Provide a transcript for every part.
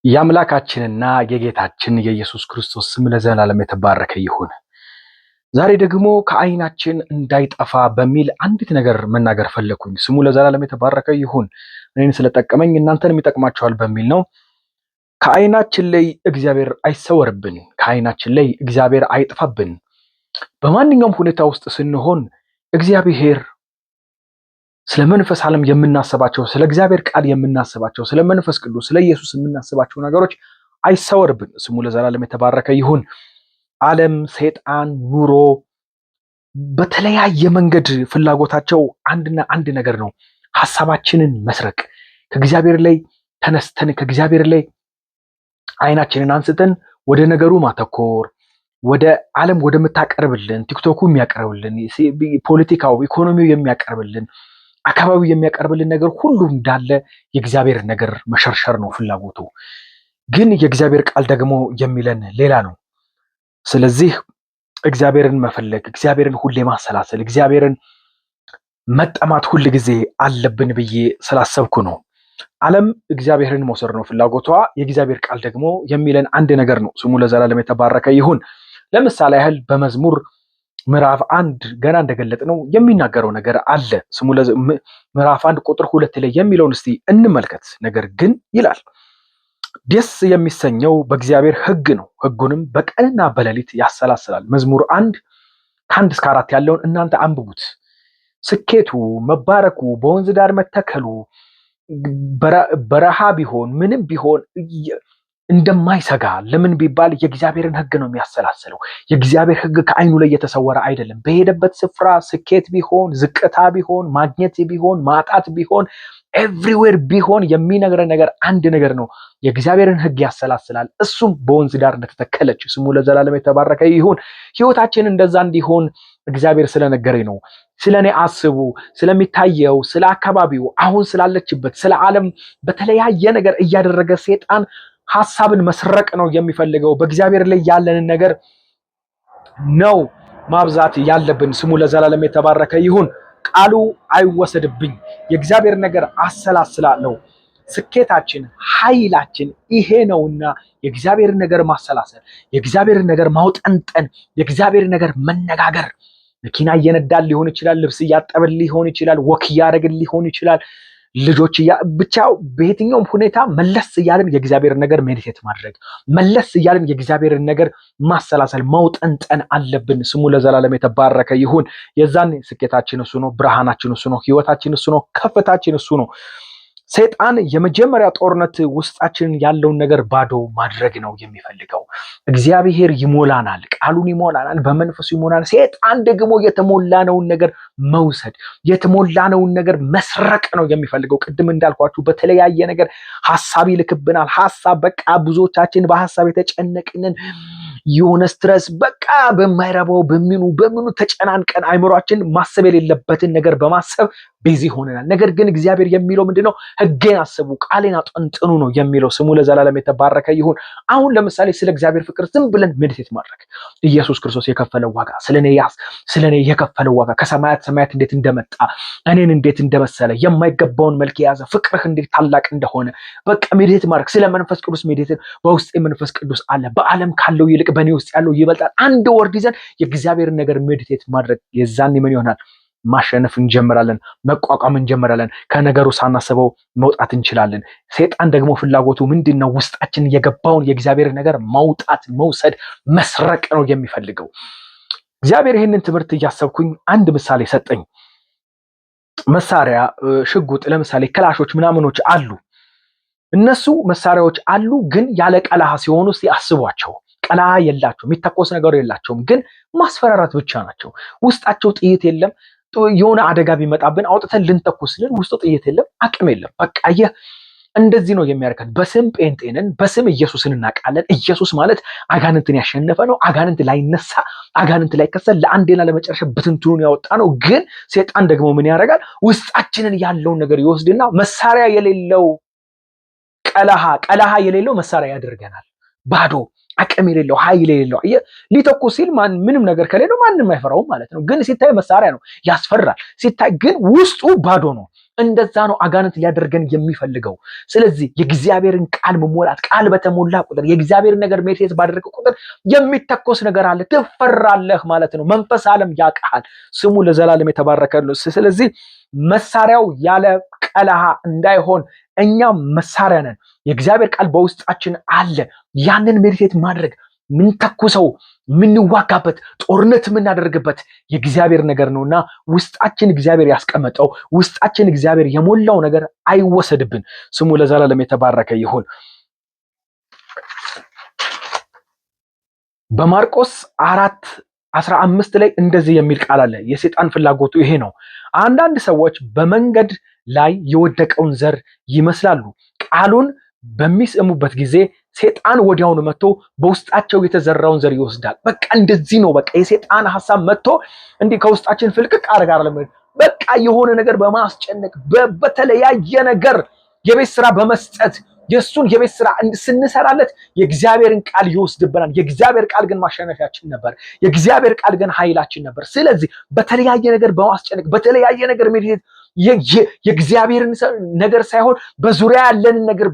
የአምላካችንና የጌታችን የኢየሱስ ክርስቶስ ስም ለዘላለም የተባረከ ይሁን። ዛሬ ደግሞ ከዓይናችን እንዳይጠፋ በሚል አንዲት ነገር መናገር ፈለኩኝ። ስሙ ለዘላለም የተባረከ ይሁን። እኔን ስለጠቀመኝ እናንተንም ይጠቅማችኋል በሚል ነው። ከዓይናችን ላይ እግዚአብሔር አይሰወርብን፣ ከዓይናችን ላይ እግዚአብሔር አይጥፋብን። በማንኛውም ሁኔታ ውስጥ ስንሆን እግዚአብሔር ስለ መንፈስ ዓለም የምናስባቸው፣ ስለ እግዚአብሔር ቃል የምናስባቸው፣ ስለ መንፈስ ቅዱስ፣ ስለ ኢየሱስ የምናስባቸው ነገሮች አይሰወርብን። ስሙ ለዘላለም የተባረከ ይሁን። ዓለም፣ ሰይጣን፣ ኑሮ በተለያየ መንገድ ፍላጎታቸው አንድና አንድ ነገር ነው፣ ሐሳባችንን መስረቅ። ከእግዚአብሔር ላይ ተነስተን ከእግዚአብሔር ላይ ዓይናችንን አንስተን ወደ ነገሩ ማተኮር፣ ወደ ዓለም ወደምታቀርብልን፣ ቲክቶኩ የሚያቀርብልን፣ ፖለቲካው፣ ኢኮኖሚው የሚያቀርብልን፣ አካባቢው የሚያቀርብልን ነገር ሁሉ እንዳለ የእግዚአብሔር ነገር መሸርሸር ነው ፍላጎቱ። ግን የእግዚአብሔር ቃል ደግሞ የሚለን ሌላ ነው። ስለዚህ እግዚአብሔርን መፈለግ፣ እግዚአብሔርን ሁሌ ማሰላሰል፣ እግዚአብሔርን መጠማት ሁል ጊዜ አለብን ብዬ ስላሰብኩ ነው። ዓለም እግዚአብሔርን መውሰድ ነው ፍላጎቷ። የእግዚአብሔር ቃል ደግሞ የሚለን አንድ ነገር ነው። ስሙ ለዘላለም የተባረከ ይሁን። ለምሳሌ ያህል በመዝሙር ምዕራፍ 1 ገና እንደገለጥ ነው የሚናገረው ነገር አለ። ስሙ ምዕራፍ 1 ቁጥር 2 ላይ የሚለውን እስቲ እንመልከት። ነገር ግን ይላል ደስ የሚሰኘው በእግዚአብሔር ሕግ ነው፣ ሕጉንም በቀንና በሌሊት ያሰላስላል። መዝሙር 1 ከ1 እስከ 4 ያለውን እናንተ አንብቡት። ስኬቱ፣ መባረኩ፣ በወንዝ ዳር መተከሉ፣ በረሃ ቢሆን ምንም ቢሆን እንደማይሰጋ ለምን ቢባል የእግዚአብሔርን ሕግ ነው የሚያሰላስለው። የእግዚአብሔር ሕግ ከዓይኑ ላይ የተሰወረ አይደለም። በሄደበት ስፍራ ስኬት ቢሆን፣ ዝቅታ ቢሆን፣ ማግኘት ቢሆን፣ ማጣት ቢሆን፣ ኤቭሪዌር ቢሆን የሚነግረን ነገር አንድ ነገር ነው። የእግዚአብሔርን ሕግ ያሰላስላል። እሱም በወንዝ ዳር እንደተተከለች። ስሙ ለዘላለም የተባረከ ይሁን። ሕይወታችን እንደዛ እንዲሆን እግዚአብሔር ስለነገረኝ ነው። ስለ እኔ አስቡ፣ ስለሚታየው፣ ስለ አካባቢው፣ አሁን ስላለችበት፣ ስለ ዓለም በተለያየ ነገር እያደረገ ሰይጣን ሐሳብን መስረቅ ነው የሚፈልገው። በእግዚአብሔር ላይ ያለንን ነገር ነው ማብዛት ያለብን። ስሙ ለዘላለም የተባረከ ይሁን። ቃሉ አይወሰድብኝ፣ የእግዚአብሔር ነገር አሰላስላለሁ። ስኬታችን ኃይላችን ይሄ ነውና የእግዚአብሔር ነገር ማሰላሰል፣ የእግዚአብሔር ነገር ማውጠንጠን፣ የእግዚአብሔር ነገር መነጋገር። መኪና እየነዳን ሊሆን ይችላል፣ ልብስ እያጠብን ሊሆን ይችላል፣ ወክ እያደረግን ሊሆን ይችላል፣ ልጆች ብቻ በየትኛውም ሁኔታ መለስ እያልን የእግዚአብሔርን ነገር ሜዲቴት ማድረግ፣ መለስ እያልን የእግዚአብሔርን ነገር ማሰላሰል፣ ማውጠንጠን አለብን። ስሙ ለዘላለም የተባረከ ይሁን። የዛን ስኬታችን እሱ ነው፣ ብርሃናችን እሱ ነው፣ ህይወታችን እሱ ነው፣ ከፍታችን እሱ ነው። ሰይጣን የመጀመሪያ ጦርነት ውስጣችንን ያለውን ነገር ባዶ ማድረግ ነው የሚፈልገው። እግዚአብሔር ይሞላናል፣ ቃሉን ይሞላናል፣ በመንፈሱ ይሞላናል። ሰይጣን ደግሞ የተሞላነውን ነገር መውሰድ፣ የተሞላነውን ነገር መስረቅ ነው የሚፈልገው። ቅድም እንዳልኳችሁ በተለያየ ነገር ሐሳብ ይልክብናል። ሐሳብ በቃ ብዙዎቻችን በሐሳብ የተጨነቅንን የሆነ ስትረስ በቃ በማይረባው በምኑ ተጨናንቀን አይምሯችን ማሰብ የሌለበትን ነገር በማሰብ ቢዚ ሆነናል። ነገር ግን እግዚአብሔር የሚለው ምንድነው? ሕጌን አስቡ፣ ቃሌን አጠንጥኑ ነው የሚለው። ስሙ ለዘላለም የተባረከ ይሁን። አሁን ለምሳሌ ስለ እግዚአብሔር ፍቅር ዝም ብለን ሜዲቴት ማድረግ፣ ኢየሱስ ክርስቶስ የከፈለው ዋጋ፣ ስለኔ የከፈለው ዋጋ፣ ከሰማያት ሰማያት እንዴት እንደመጣ፣ እኔን እንዴት እንደመሰለ፣ የማይገባውን መልክ የያዘ ፍቅርህ እንዴት ታላቅ እንደሆነ በቃ ሜዲቴት ማድረግ። ስለ መንፈስ ቅዱስ ሜዲቴት፣ በውስጤ መንፈስ ቅዱስ አለ፣ በዓለም ካለው ይልቅ በእኔ ውስጥ ያለው ይበልጣል። አንድ ወርድ ይዘን የእግዚአብሔርን ነገር ሜዲቴት ማድረግ። የዛኔ ምን ይሆናል? ማሸነፍ እንጀምራለን፣ መቋቋም እንጀምራለን። ከነገሩ ሳናስበው መውጣት እንችላለን። ሰይጣን ደግሞ ፍላጎቱ ምንድነው? ውስጣችን የገባውን የእግዚአብሔር ነገር ማውጣት፣ መውሰድ፣ መስረቅ ነው የሚፈልገው። እግዚአብሔር ይህንን ትምህርት እያሰብኩኝ አንድ ምሳሌ ሰጠኝ። መሳሪያ፣ ሽጉጥ ለምሳሌ ክላሾች ምናምኖች አሉ። እነሱ መሳሪያዎች አሉ፣ ግን ያለ ቀለሃ ሲሆኑ እስቲ አስቧቸው። ቀለሃ የላቸውም፣ የሚተኮስ ነገር የላቸውም፣ ግን ማስፈራራት ብቻ ናቸው። ውስጣቸው ጥይት የለም። የሆነ አደጋ ቢመጣብን አውጥተን ልንተኩስልን ውስጡ ጥይት የለም፣ አቅም የለም። በቃ እንደዚህ ነው የሚያደርገን። በስም ጴንጤንን፣ በስም ኢየሱስን እናውቃለን። ኢየሱስ ማለት አጋንንትን ያሸነፈ ነው። አጋንንት ላይነሳ፣ አጋንንት ላይ ከሰል ለአንዴና ለመጨረሻ ብትንትኑን ያወጣ ነው። ግን ሰይጣን ደግሞ ምን ያደርጋል? ውስጣችንን ያለውን ነገር ይወስድና መሳሪያ የሌለው ቀለሃ የሌለው መሳሪያ ያደርገናል። ባዶ አቅም የሌለው ኃይል የሌለው ሊተኩስ ሲል ምንም ነገር ከሌለው ማንም አይፈራውም ማለት ነው። ግን ሲታይ መሳሪያ ነው፣ ያስፈራል። ሲታይ ግን ውስጡ ባዶ ነው። እንደዛ ነው አጋንንት ሊያደርገን የሚፈልገው። ስለዚህ የእግዚአብሔርን ቃል መሞላት፣ ቃል በተሞላ ቁጥር የእግዚአብሔርን ነገር ሜዲቴት ባደረገ ቁጥር የሚተኮስ ነገር አለ። ትፈራለህ ማለት ነው። መንፈስ ዓለም ያውቃል። ስሙ ለዘላለም የተባረከ ነው። ስለዚህ መሳሪያው ያለ ቀለሃ እንዳይሆን እኛም መሳሪያ ነን። የእግዚአብሔር ቃል በውስጣችን አለ። ያንን ሜዲቴት ማድረግ ምንተኩሰው ምንዋጋበት ጦርነት ምናደርግበት የእግዚአብሔር ነገር ነውና ውስጣችን እግዚአብሔር ያስቀመጠው ውስጣችን እግዚአብሔር የሞላው ነገር አይወሰድብን። ስሙ ለዘላለም የተባረከ ይሁን። በማርቆስ 4:15 ላይ እንደዚህ የሚል ቃል አለ። የሰይጣን ፍላጎቱ ይሄ ነው። አንዳንድ ሰዎች በመንገድ ላይ የወደቀውን ዘር ይመስላሉ። ቃሉን በሚሰሙበት ጊዜ ሰይጣን ወዲያውኑ መጥቶ በውስጣቸው የተዘራውን ዘር ይወስዳል። በቃ እንደዚህ ነው። በቃ የሰይጣን ሐሳብ መጥቶ እንዲህ ከውስጣችን ፍልቅቅ አረጋር ለምን በቃ የሆነ ነገር በማስጨነቅ በተለያየ ነገር የቤት ስራ በመስጠት የሱን የቤት ስራ ስንሰራለት የእግዚአብሔርን ቃል ይወስድብናል። የእግዚአብሔር ቃል ግን ማሸነፊያችን ነበር። የእግዚአብሔር ቃል ግን ኃይላችን ነበር። ስለዚህ በተለያየ ነገር በማስጨነቅ በተለያየ ነገር ሜዲቴት የእግዚአብሔርን ነገር ሳይሆን በዙሪያ ያለንን ነገር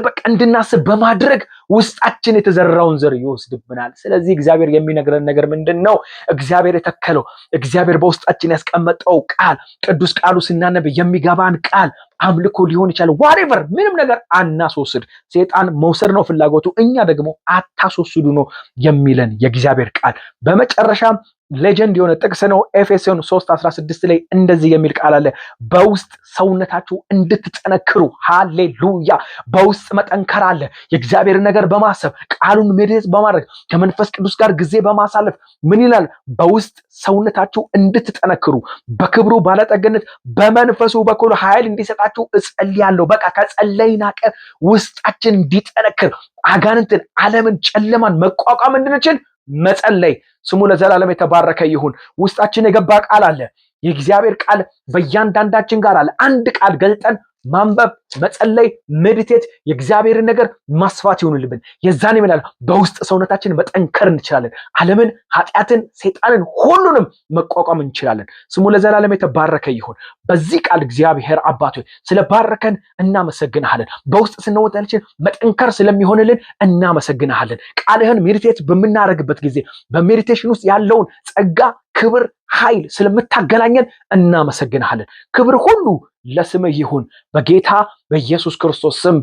በቃ እንድናስብ በማድረግ ውስጣችን የተዘራውን ዘር ይወስድብናል። ስለዚህ እግዚአብሔር የሚነግረን ነገር ምንድነው? እግዚአብሔር የተከለው እግዚአብሔር በውስጣችን ያስቀመጠው ቃል ቅዱስ ቃሉ ስናነብ የሚገባን ቃል አምልኮ ሊሆን ይችላል። ዋሬቨር ምንም ነገር አናስወስድ። ሰይጣን መውሰድ ነው ፍላጎቱ፣ እኛ ደግሞ አታስወስዱ ነው የሚለን የእግዚአብሔር ቃል። በመጨረሻም ሌጀንድ የሆነ ጥቅስ ነው። ኤፌሶን 3:16 ላይ እንደዚህ የሚል ቃል አለ። በውስጥ ሰውነታችሁ እንድትጠነክሩ። ሃሌሉያ! በውስጥ መጠንከር አለ። የእግዚአብሔር ነገር በማሰብ ቃሉን ሜዲቴት በማድረግ ከመንፈስ ቅዱስ ጋር ጊዜ በማሳለፍ ምን ይላል? በውስጥ ሰውነታችሁ እንድትጠነክሩ በክብሩ ባለጠግነት በመንፈሱ በኩል ኃይል እንዲሰጣችሁ እጸልያለሁ። በቃ ከጸለይን ቀን ውስጣችን እንዲጠነክር አጋንንትን፣ ዓለምን፣ ጨለማን መቋቋም እንድንችል መጸለይ። ስሙ ለዘላለም የተባረከ ይሁን። ውስጣችን የገባ ቃል አለ። የእግዚአብሔር ቃል በእያንዳንዳችን ጋር አለ። አንድ ቃል ገልጠን ማንበብ፣ መጸለይ፣ ሜዲቴት የእግዚአብሔርን ነገር ማስፋት ይሆንልብን። የዛን ይመላል በውስጥ ሰውነታችን መጠንከር እንችላለን። ዓለምን፣ ኃጢአትን፣ ሰይጣንን ሁሉንም መቋቋም እንችላለን። ስሙ ለዘላለም የተባረከ ይሁን። በዚህ ቃል እግዚአብሔር አባት ሆይ ስለባረከን እናመሰግናለን። በውስጥ ስንወጣችን መጠንከር ስለሚሆንልን እናመሰግናለን። ቃልህን ሜዲቴት በምናደርግበት ጊዜ በሜዲቴሽን ውስጥ ያለውን ጸጋ፣ ክብር፣ ኃይል ስለምታገናኘን እናመሰግናለን። ክብር ሁሉ ለስምህ ይሁን በጌታ በኢየሱስ ክርስቶስ ስም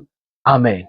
አሜን።